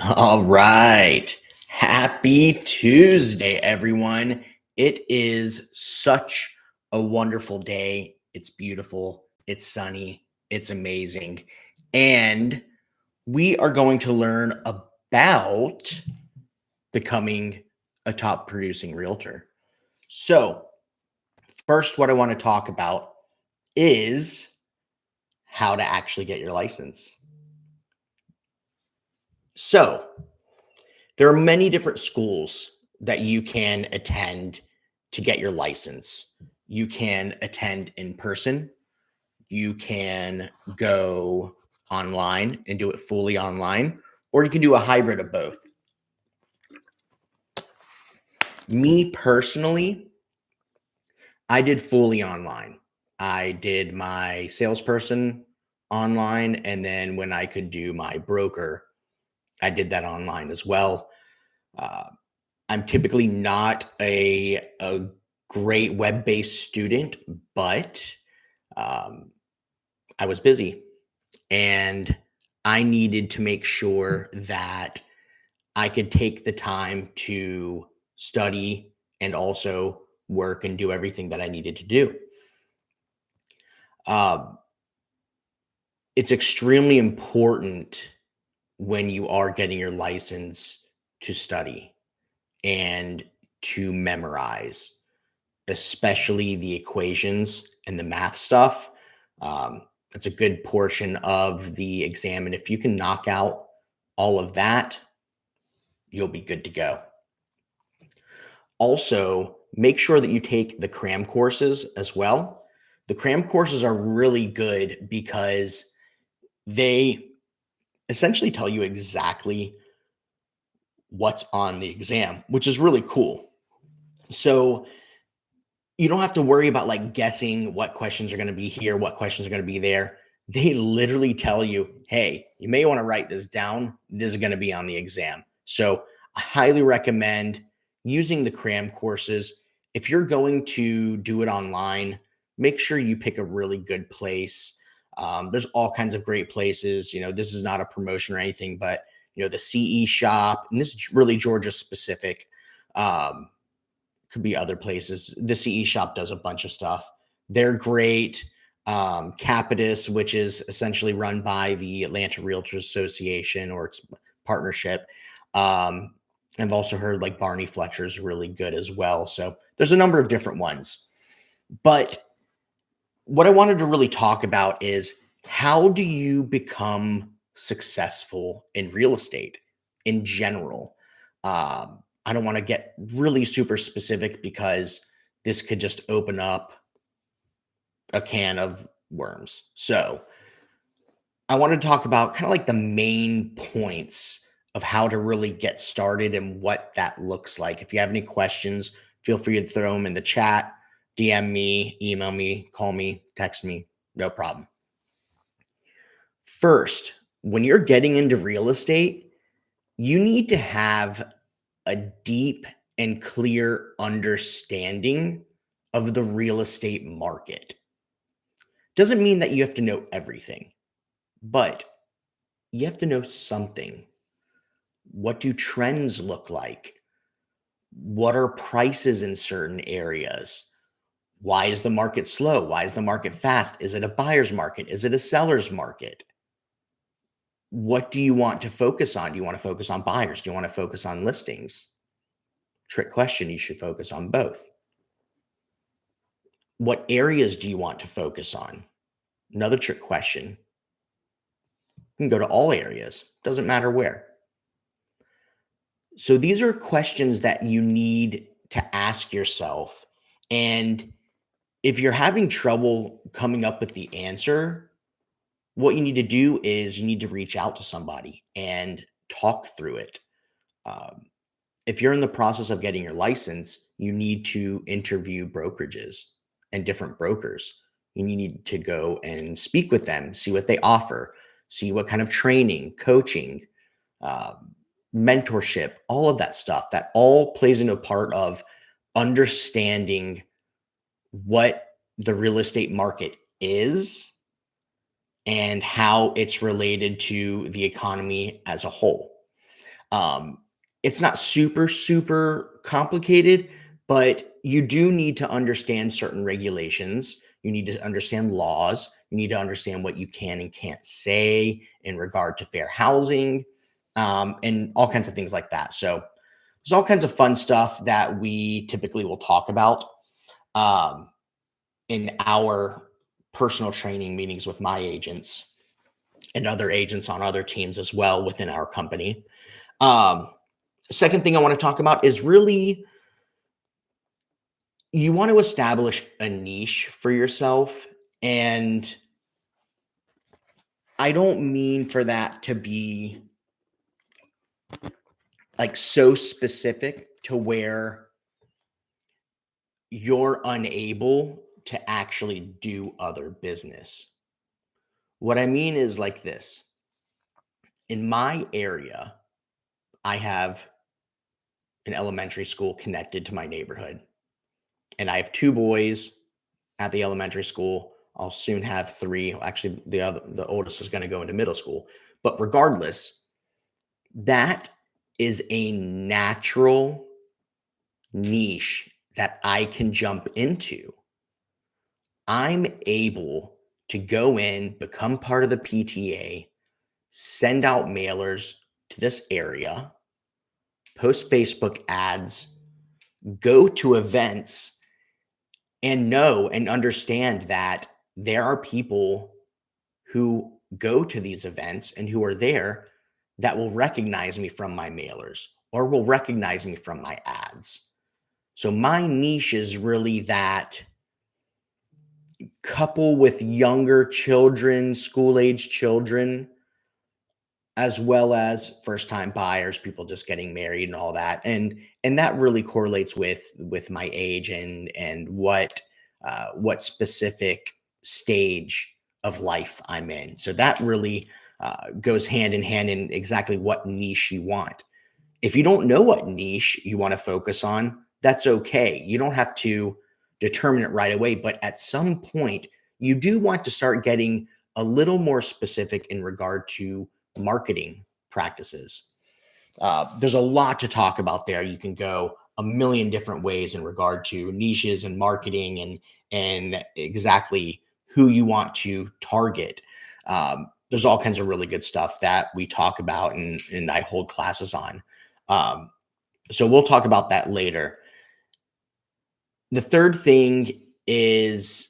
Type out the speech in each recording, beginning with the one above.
All right. Happy Tuesday, everyone. It is such a wonderful day. It's beautiful. It's sunny. It's amazing. And we are going to learn about becoming a top producing realtor. So, first, what I want to talk about is how to actually get your license. So, there are many different schools that you can attend to get your license. You can attend in person. You can go online and do it fully online, or you can do a hybrid of both. Me personally, I did fully online. I did my salesperson online, and then when I could do my broker, I did that online as well. Uh, I'm typically not a great web-based student, but um, I was busy and I needed to make sure that I could take the time to study and also work and do everything that I needed to do. Um, it's extremely important when you are getting your license to study and to memorize, especially the equations and the math stuff. It's a good portion of the exam. And if you can knock out all of that, you'll be good to go. Also, make sure that you take the cram courses as well. The cram courses are really good because they essentially tell you exactly what's on the exam, which is really cool. So you don't have to worry about like guessing what questions are going to be here, what questions are going to be there. They literally tell you, hey, you may want to write this down. This is going to be on the exam. So I highly recommend using the cram courses. If you're going to do it online, make sure you pick a really good place. There's all kinds of great places. This is not a promotion or anything, but the CE shop, and this is really Georgia specific. Um, could be other places. The CE shop does a bunch of stuff. They're great. Capitus, which is essentially run by the Atlanta Realtors Association or its partnership. Um, I've also heard like Barney Fletcher is really good as well. So there's a number of different ones. But what I wanted to really talk about is how do you become successful in real estate in general? I don't want to get really super specific because this could just open up a can of worms. So I want to talk about kind of like the main points of how to really get started and what that looks like. If you have any questions, feel free to throw them in the chat, DM me, email me, call me, text me, no problem. First, when you're getting into real estate, you need to have a deep and clear understanding of the real estate market. Doesn't mean that you have to know everything, but you have to know something. What do trends look like? What are prices in certain areas? Why is the market slow? Why is the market fast? Is it a buyer's market? Is it a seller's market? What do you want to focus on? Do you want to focus on buyers? Do you want to focus on listings? Trick question. You should focus on both. What areas do you want to focus on? Another trick question. You can go to all areas, doesn't matter where. So these are questions that you need to ask yourself. And if you're having trouble coming up with the answer, what you need to do is you need to reach out to somebody and talk through it. Um, if you're in the process of getting your license, you need to interview brokerages and different brokers. You need to go and speak with them, see what they offer, see what kind of training, coaching, uh, mentorship, all of that stuff. That all plays into a part of understanding what the real estate market is and how it's related to the economy as a whole. Um, it's not super, super complicated, but you do need to understand certain regulations. You need to understand laws. You need to understand what you can and can't say in regard to fair housing, and all kinds of things like that. So there's all kinds of fun stuff that we typically will talk about um, in our personal training meetings with my agents and other agents on other teams as well within our company. Um, Second thing I want to talk about is really you want to establish a niche for yourself. And I don't mean for that to be like so specific to where you're unable to actually do other business. What I mean is like this. In my area, I have an elementary school connected to my neighborhood, and I have two boys at the elementary school. I'll soon have three. Actually, the oldest is going to go into middle school. But regardless, that is a natural niche that I can jump into. I'm able to go in, become part of the PTA, send out mailers to this area, post Facebook ads, go to events, and know and understand that there are people who go to these events and who are there that will recognize me from my mailers or will recognize me from my ads. So my niche is really that couple with younger children, school age children, as well as first time buyers, people just getting married and all that. And that really correlates with my age and what specific stage of life I'm in. So that really goes hand in hand in exactly what niche you want. If you don't know what niche you want to focus on, that's okay. You don't have to determine it right away, but at some point, you do want to start getting a little more specific in regard to marketing practices. There's a lot to talk about there. You can go a million different ways in regard to niches and marketing and exactly who you want to target. There's all kinds of really good stuff that we talk about and I hold classes on. Um, so we'll talk about that later. The third thing is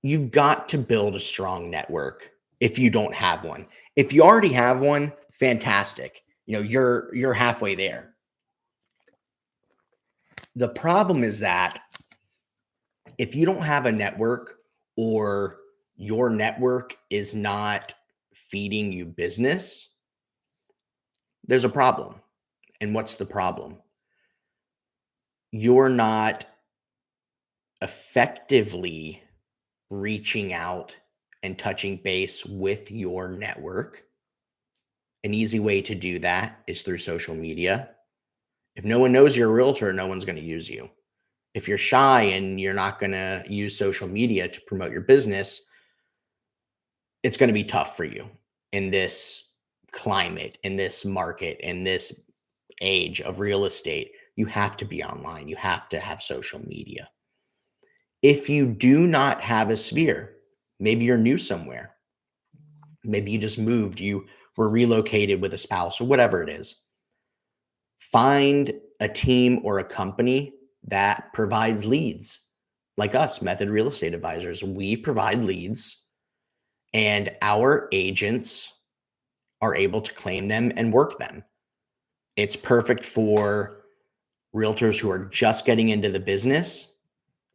you've got to build a strong network if you don't have one. If you already have one, fantastic. You're halfway there. The problem is that if you don't have a network or your network is not feeding you business, there's a problem. And what's the problem? You're not effectively reaching out and touching base with your network. An easy way to do that is through social media. If no one knows you're a realtor, no one's going to use you. If you're shy and you're not going to use social media to promote your business, it's going to be tough for you in this climate, in this market, in this age of real estate. You have to be online, you have to have social media. If you do not have a sphere, maybe you're new somewhere, maybe you just moved, you were relocated with a spouse or whatever it is. Find a team or a company that provides leads. Like us, Method Real Estate Advisors, we provide leads and our agents are able to claim them and work them. It's perfect for realtors who are just getting into the business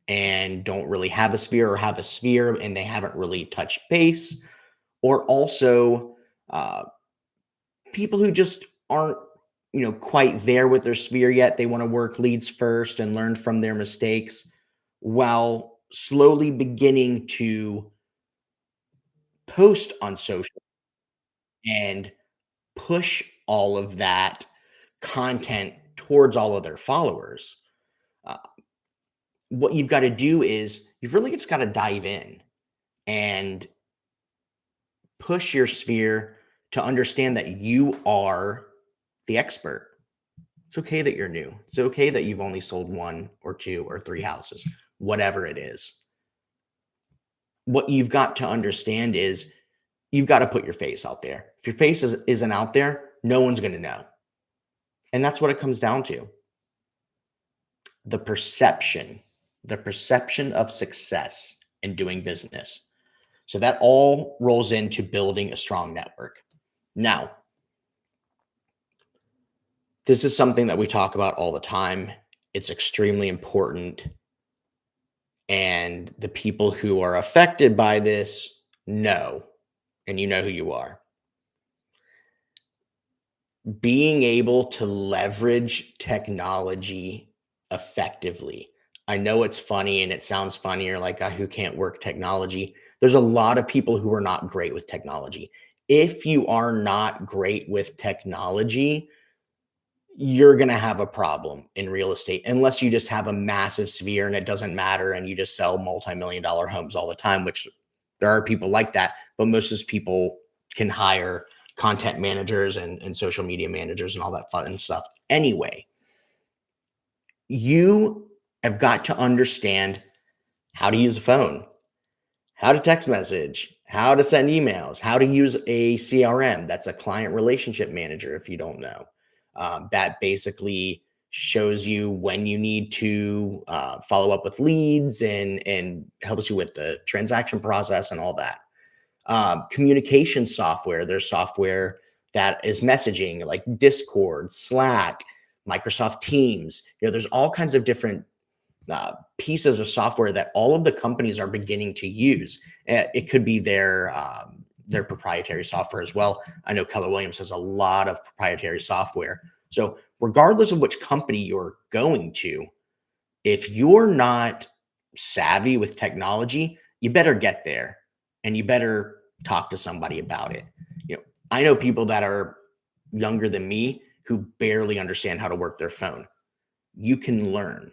and don't really have a sphere or have a sphere and they haven't really touched base, or also uh, people who just aren't quite there with their sphere yet. They want to work leads first and learn from their mistakes while slowly beginning to post on social and push all of that content towards all of their followers. uh, what you've got to do is you've really just got to dive in and push your sphere to understand that you are the expert. It's okay that you're new. It's okay that you've only sold one or two or three houses, whatever it is. What you've got to understand is you've got to put your face out there. If your face isn't out there, no one's going to know. And that's what it comes down to. The perception, the perception of success in doing business. So that all rolls into building a strong network. Now, this is something that we talk about all the time. It's extremely important. And the people who are affected by this know, and you know who you are. Being able to leverage technology effectively. I know it's funny and it sounds funnier, like who can't work technology. There's a lot of people who are not great with technology. If you are not great with technology, you're going to have a problem in real estate unless you just have a massive sphere and it doesn't matter and you just sell multi-million dollar homes all the time, which there are people like that, but most of those people can hire content managers and social media managers and all that fun stuff. Anyway, you have got to understand how to use a phone, how to text message, how to send emails, how to use a CRM. That's a client relationship manager, if you don't know. That basically shows you when you need to follow up with leads and helps you with the transaction process and all that. Communication software. There's software that is messaging like Discord, Slack, Microsoft Teams. There's all kinds of different pieces of software that all of the companies are beginning to use. It could be their proprietary software as well. I know Keller Williams has a lot of proprietary software. So regardless of which company you're going to, if you're not savvy with technology, you better get there and you better talk to somebody about it. I know people that are younger than me who barely understand how to work their phone. You can learn,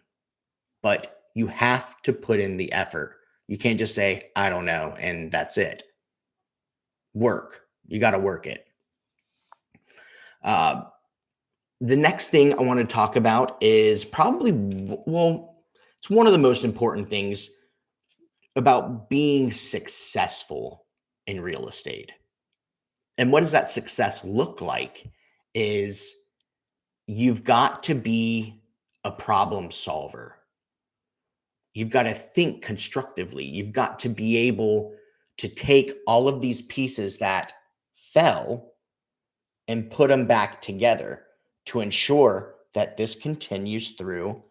but you have to put in the effort. You can't just say, I don't know, and that's it. Work. You got to work it. Uh, the next thing I want to talk about is probably, well, it's one of the most important things about being successful in real estate. And what does that success look like is you've got to be a problem solver. You've got to think constructively. You've got to be able to take all of these pieces that fell and put them back together to ensure that this continues through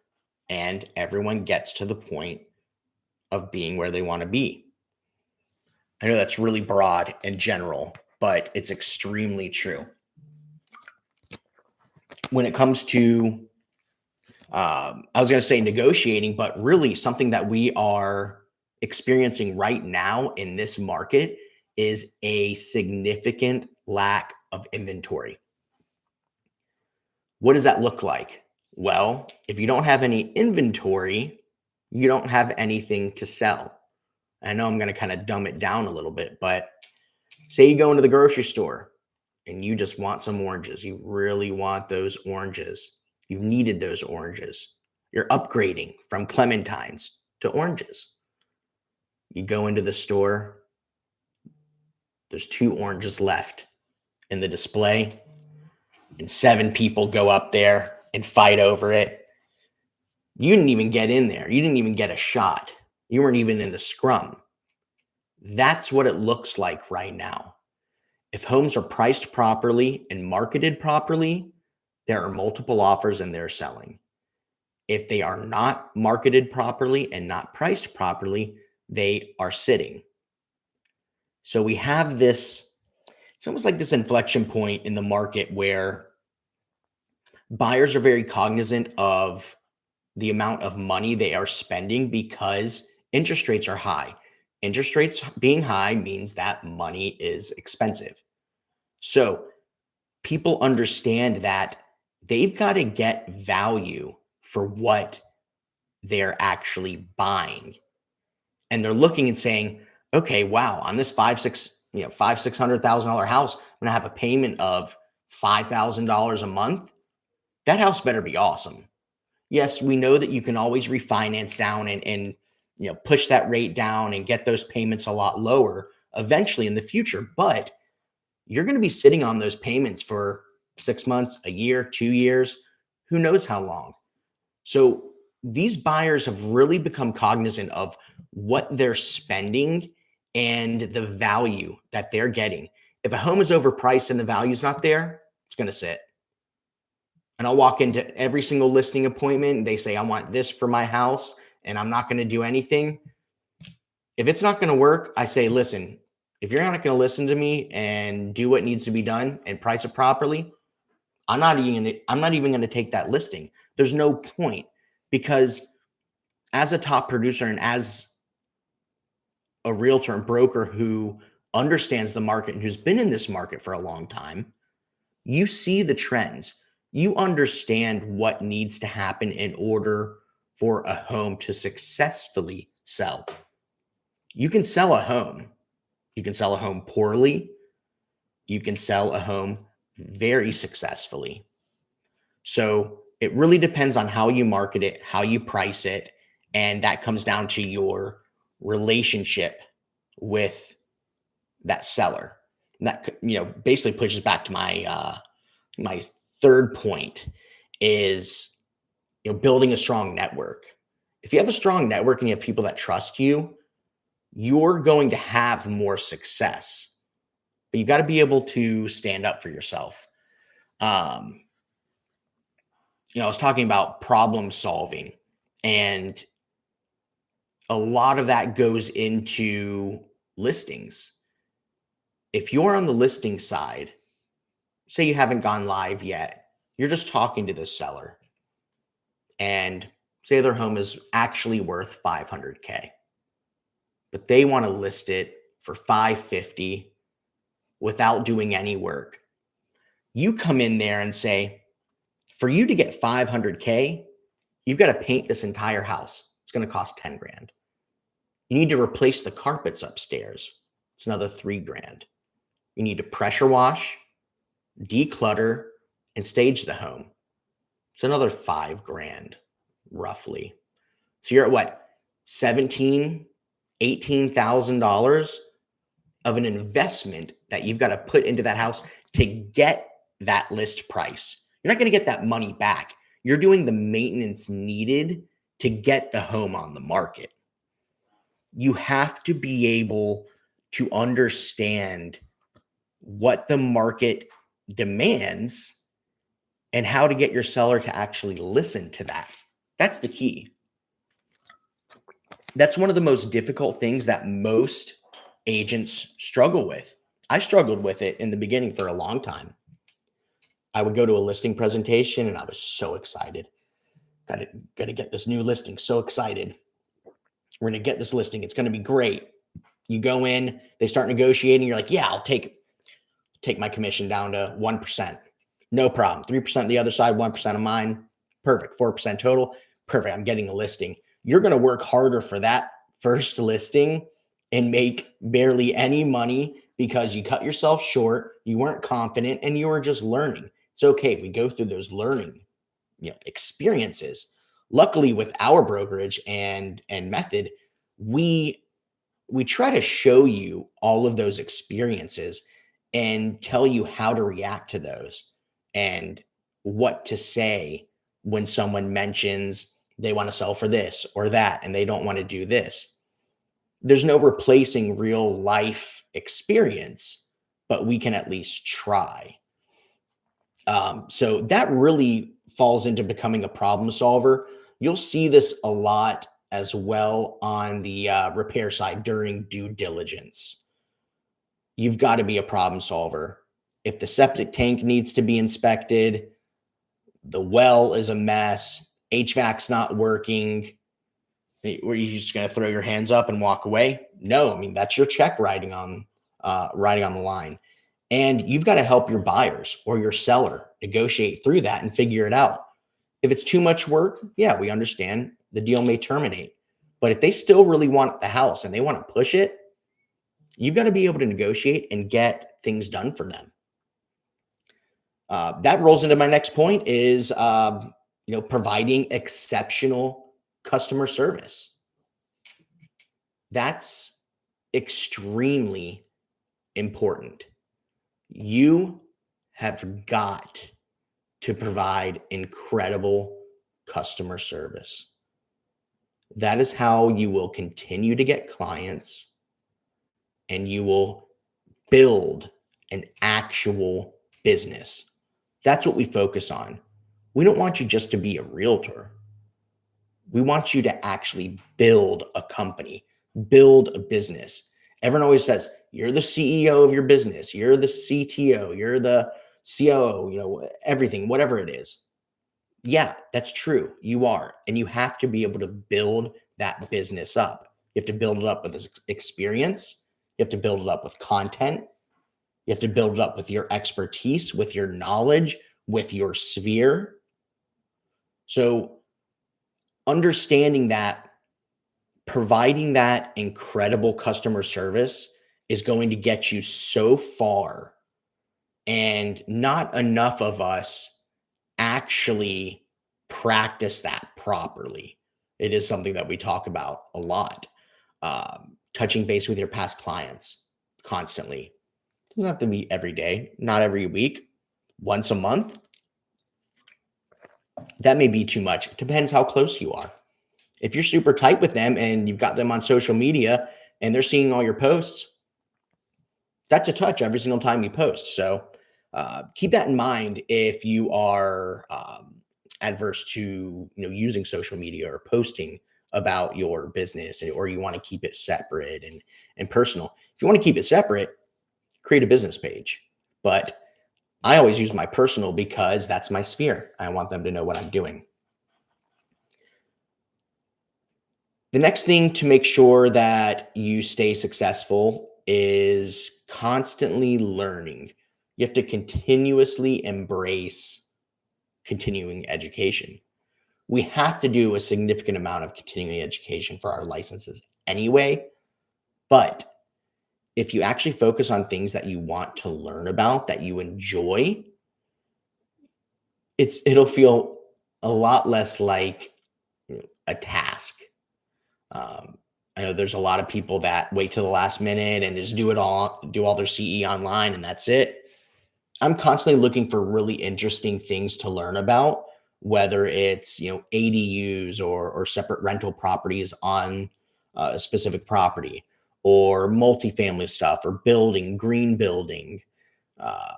and everyone gets to the point of being where they want to be. I know that's really broad and general, but it's extremely true. When it comes to, I was going to say negotiating, but really something that we are experiencing right now in this market is a significant lack of inventory. What does that look like? Well, if you don't have any inventory, you don't have anything to sell. I know I'm going to kind of dumb it down a little bit, but say you go into the grocery store and you just want some oranges. You really want those oranges. You've needed those oranges. You're upgrading from clementines to oranges. You go into the store, there's 2 oranges left in the display, and 7 people go up there and fight over it. You didn't even get in there. You didn't even get a shot. You weren't even in the scrum. That's what it looks like right now. If homes are priced properly and marketed properly, there are multiple offers and they're selling. If they are not marketed properly and not priced properly, they are sitting. So we have this, it's almost like this inflection point in the market where buyers are very cognizant of the amount of money they are spending because interest rates are high. Interest rates being high means that money is expensive. So people understand that they've got to get value for what they're actually buying. And they're looking and saying, okay, wow, on this five, $600,000 house, I'm gonna have a payment of $5,000 a month, that house better be awesome. Yes, we know that you can always refinance down and push that rate down and get those payments a lot lower eventually in the future, but you're going to be sitting on those payments for 6 months, a year, 2 years, who knows how long. So these buyers have really become cognizant of what they're spending and the value that they're getting. If a home is overpriced and the value's not there, it's going to sit. And I'll walk into every single listing appointment and they say, I want this for my house and I'm not going to do anything. If it's not going to work, I say, listen, if you're not going to listen to me and do what needs to be done and price it properly, I'm not even going to take that listing. There's no point, because as a top producer and as a realtor and broker who understands the market and who's been in this market for a long time, you see the trends. You understand what needs to happen in order for a home to successfully sell. You can sell a home. You can sell a home poorly. You can sell a home very successfully. So it really depends on how you market it, how you price it, and that comes down to your relationship with that seller. And that basically pushes back to my third point is building a strong network. If you have a strong network and you have people that trust you, you're going to have more success. But you got to be able to stand up for yourself. Um, I was talking about problem solving, and a lot of that goes into listings. If you're on the listing side, say you haven't gone live yet, you're just talking to the seller, and say their home is actually worth 500K, but they want to list it for 550 without doing any work. You come in there and say, for you to get 500K, you've got to paint this entire house. It's going to cost 10 grand. You need to replace the carpets upstairs. It's another 3 grand. You need to pressure wash, declutter, and stage the home. It's another 5 grand, roughly. So you're at what? 17, $18,000 of an investment that you've got to put into that house to get that list price. You're not going to get that money back. You're doing the maintenance needed to get the home on the market. You have to be able to understand what the market demands and how to get your seller to actually listen to that. That's the key. That's one of the most difficult things that most agents struggle with. I struggled with it in the beginning for a long time. I would go to a listing presentation and I was so excited. Got to get this new listing. So excited. We're going to get this listing. It's going to be great. You go in, they start negotiating. You're like, yeah, I'll take my commission down to 1%. No problem. 3% the other side, 1% of mine. Perfect. 4% total. Perfect. I'm getting a listing. You're going to work harder for that first listing and make barely any money because you cut yourself short. You weren't confident and you were just learning. It's okay. We go through those learning, experiences. Luckily, with our brokerage and method, we try to show you all of those experiences and tell you how to react to those and what to say when someone mentions they want to sell for this or that and they don't want to do this. There's no replacing real life experience, but we can at least try. So that really falls into becoming a problem solver. You'll see this a lot as well on the repair side during due diligence. You've got to be a problem solver. If the septic tank needs to be inspected, the well is a mess, HVAC's not working, were you just going to throw your hands up and walk away? No, I mean, that's your check riding on the line. And you've got to help your buyers or your seller negotiate through that and figure it out. If it's too much work, yeah, we understand the deal may terminate. But if they still really want the house and they want to push it, you've got to be able to negotiate and get things done for them. That rolls into my next point is, providing exceptional customer service. That's extremely important. You have got to provide incredible customer service. That is how you will continue to get clients and you will build an actual business. That's what we focus on. We don't want you just to be a realtor. We want you to actually build a company, build a business. Everyone always says, you're the CEO of your business, you're the CTO, you're the COO, everything, whatever it is. Yeah, that's true. You are. And you have to be able to build that business up. You have to build it up with experience. You have to build it up with content. You have to build it up with your expertise, with your knowledge, with your sphere. So, understanding that providing that incredible customer service is going to get you so far, and not enough of us actually practice that properly. It is something that we talk about a lot. Touching base with your past clients constantly. Doesn't have to be every day, not every week, once a month. That may be too much. It depends how close you are. If you're super tight with them and you've got them on social media and they're seeing all your posts, that's a touch every single time you post. So keep that in mind if you are adverse to using social media or posting about your business, or you want to keep it separate and personal. If you want to keep it separate, create a business page. But I always use my personal because that's my sphere. I want them to know what I'm doing. The next thing to make sure that you stay successful is constantly learning. You have to continuously embrace continuing education. We have to do a significant amount of continuing education for our licenses anyway. But if you actually focus on things that you want to learn about, that you enjoy, it'll feel a lot less like a task. Um, I know there's a lot of people that wait till the last minute and just do all their CE online, and that's it. I'm constantly looking for really interesting things to learn about, whether it's ADUs or separate rental properties on a specific property, or multifamily stuff, or green building, uh,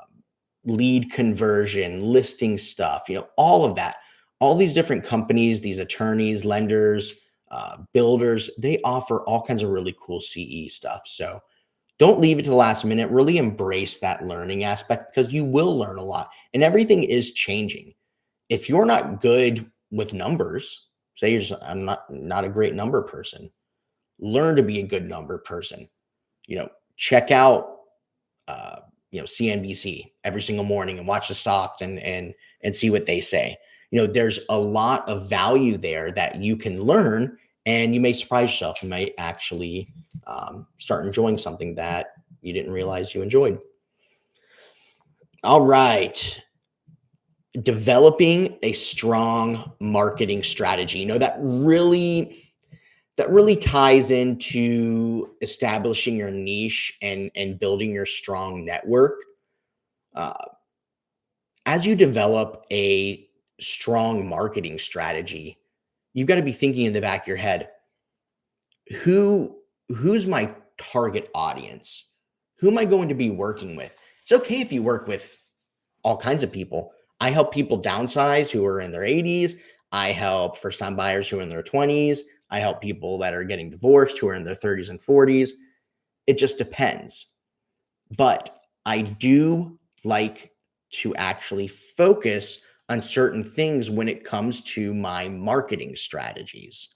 lead conversion, listing stuff, all of that. All these different companies, these attorneys, lenders, builders, they offer all kinds of really cool CE stuff. So don't leave it to the last minute. Really embrace that learning aspect, because you will learn a lot and everything is changing. If you're not good with numbers, say I'm not a great number person, learn to be a good number person. Check out uh, CNBC every single morning and watch the stocks and see what they say. There's a lot of value there that you can learn, and you may surprise yourself. You might actually start enjoying something that you didn't realize you enjoyed. All right. Developing a strong marketing strategy. That really ties into establishing your niche and building your strong network. Uh, as you develop a strong marketing strategy, you've got to be thinking in the back of your head, who who's my target audience? Who am I going to be working with? It's okay if you work with all kinds of people. I help people downsize who are in their 80s. I help first time buyers who are in their 20s. I help people that are getting divorced who are in their 30s and 40s. It just depends. But I do like to actually focus on certain things when it comes to my marketing strategies.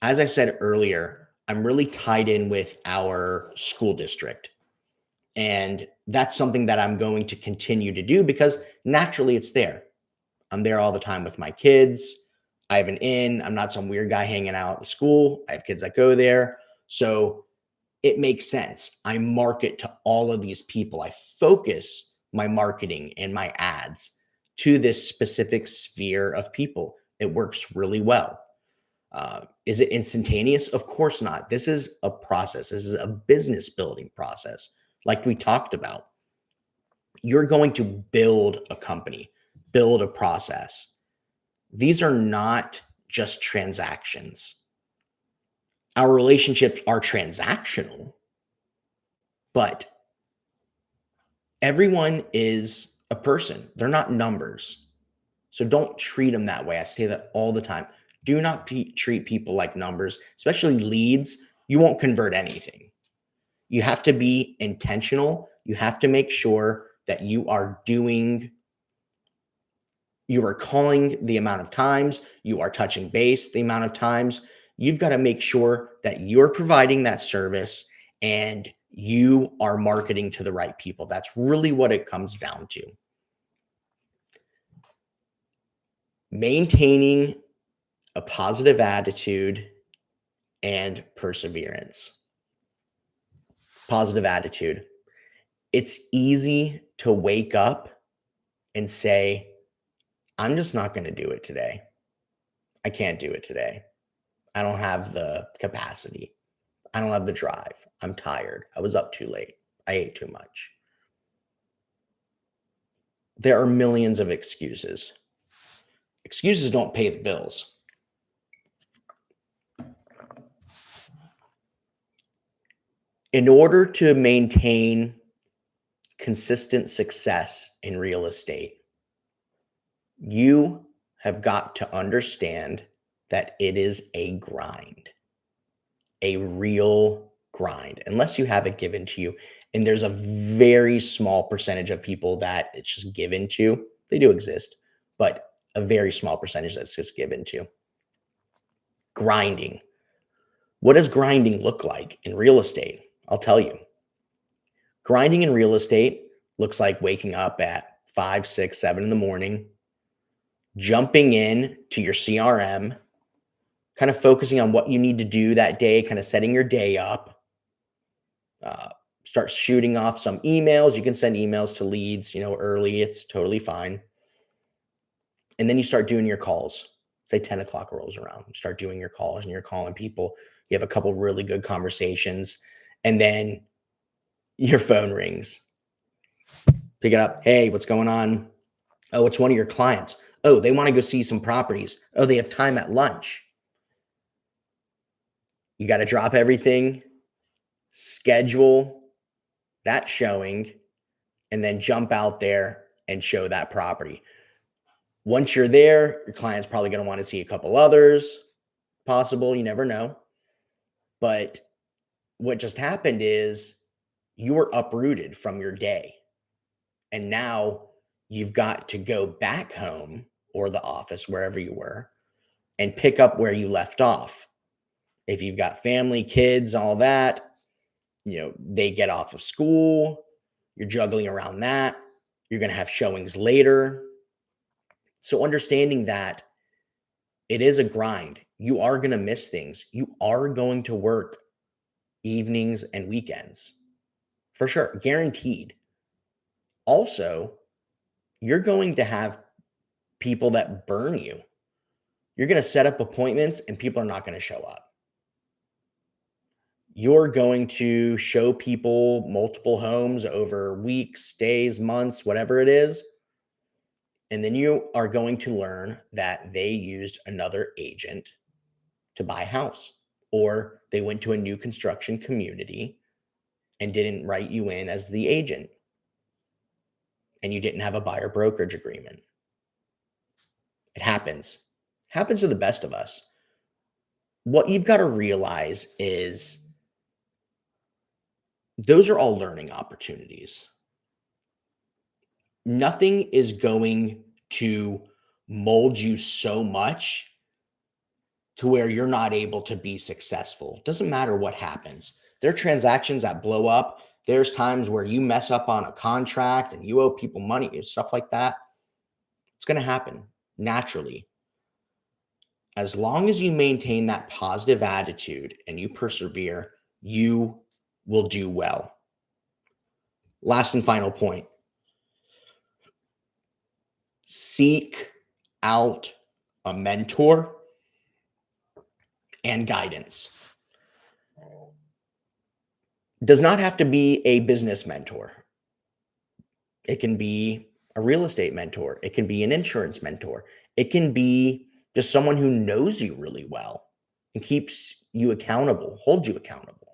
As I said earlier, I'm really tied in with our school district. And that's something that I'm going to continue to do because naturally it's there. I'm there all the time with my kids. I have an in. I'm not some weird guy hanging out at the school. I have kids that go there. So it makes sense. I market to all of these people. I focus my marketing and my ads to this specific sphere of people. It works really well. Is it instantaneous? Of course not. This is a process. This is a business building process, like we talked about. You're going to build a company, build a process. These are not just transactions. Our relationships are transactional, but everyone is a person. They're not numbers. So don't treat them that way. I say that all the time. Do not treat people like numbers, especially leads. You won't convert anything. You have to be intentional. You have to make sure that you are calling the amount of times, you are touching base the amount of times. You've got to make sure that you're providing that service and you are marketing to the right people. That's really what it comes down to. Maintaining a positive attitude and perseverance. Positive attitude. It's easy to wake up and say, I'm just not going to do it today. I can't do it today. I don't have the capacity. I don't have the drive. I'm tired. I was up too late. I ate too much. There are millions of excuses. Excuses don't pay the bills. In order to maintain consistent success in real estate, you have got to understand that it is a grind, a real grind, unless you have it given to you. And there's a very small percentage of people that it's just given to. They do exist, but a very small percentage that's just given to. Grinding. What does grinding look like in real estate? I'll tell you. Grinding in real estate looks like waking up at 5, 6, 7 in the morning, jumping in to your CRM, kind of focusing on what you need to do that day, kind of setting your day up. Start shooting off some emails. You can send emails to leads, early. It's totally fine. And then you start doing your calls. Say 10 o'clock rolls around. You start doing your calls and you're calling people. You have a couple really good conversations. And then your phone rings. Pick it up. Hey, what's going on? Oh, it's one of your clients. Oh, they want to go see some properties. Oh, they have time at lunch. You got to drop everything, schedule that showing, and then jump out there and show that property. Once you're there, your client's probably going to want to see a couple others possible. You never know. But what just happened is you were uprooted from your day. And now you've got to go back home or the office, wherever you were, and pick up where you left off. If you've got family, kids, all that, they get off of school, you're juggling around that. You're going to have showings later. So understanding that it is a grind. You are going to miss things. You are going to work evenings and weekends for sure, guaranteed. Also, you're going to have people that burn you. You're going to set up appointments and people are not going to show up. You're going to show people multiple homes over weeks, days, months, whatever it is. And then you are going to learn that they used another agent to buy a house, or they went to a new construction community and didn't write you in as the agent, and you didn't have a buyer brokerage agreement. It happens. It happens to the best of us. What you've got to realize is those are all learning opportunities. Nothing is going to mold you so much to where you're not able to be successful. Doesn't matter what happens. There are transactions that blow up. There's times where you mess up on a contract and you owe people money and stuff like that. It's going to happen naturally. As long as you maintain that positive attitude and you persevere, you will do well. Last and final point. seek out a mentor and guidance. Does not have to be a business mentor. It can be a real estate mentor. It can be an insurance mentor. It can be just someone who knows you really well and keeps you accountable, holds you accountable.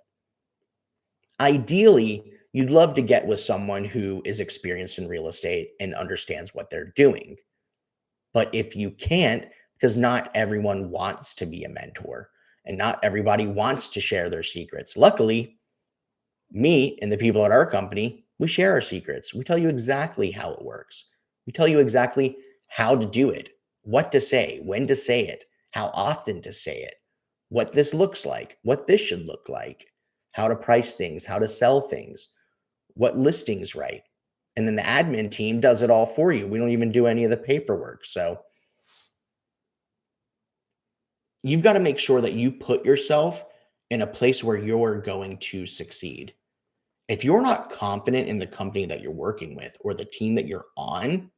Ideally, you'd love to get with someone who is experienced in real estate and understands what they're doing. But if you can't, because not everyone wants to be a mentor and not everybody wants to share their secrets. Luckily, me and the people at our company, we share our secrets. We tell you exactly how it works. We tell you exactly how to do it, what to say, when to say it, how often to say it, what this looks like, what this should look like, how to price things, how to sell things, what listings right. And then the admin team does it all for you. We don't even do any of the paperwork. So you've got to make sure that you put yourself in a place where you're going to succeed. If you're not confident in the company that you're working with or the team that you're on,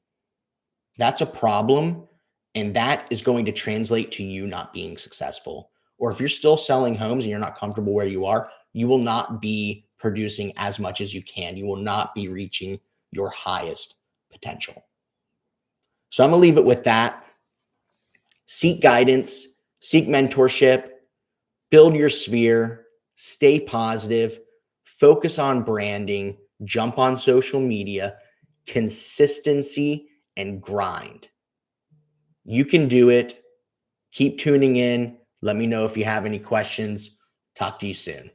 that's a problem. And that is going to translate to you not being successful. Or if you're still selling homes and you're not comfortable where you are, you will not be producing as much as you can. You will not be reaching your highest potential. So I'm going to leave it with that. Seek guidance, seek mentorship, build your sphere, stay positive, focus on branding, jump on social media, consistency, and grind. You can do it. Keep tuning in. Let me know if you have any questions. Talk to you soon.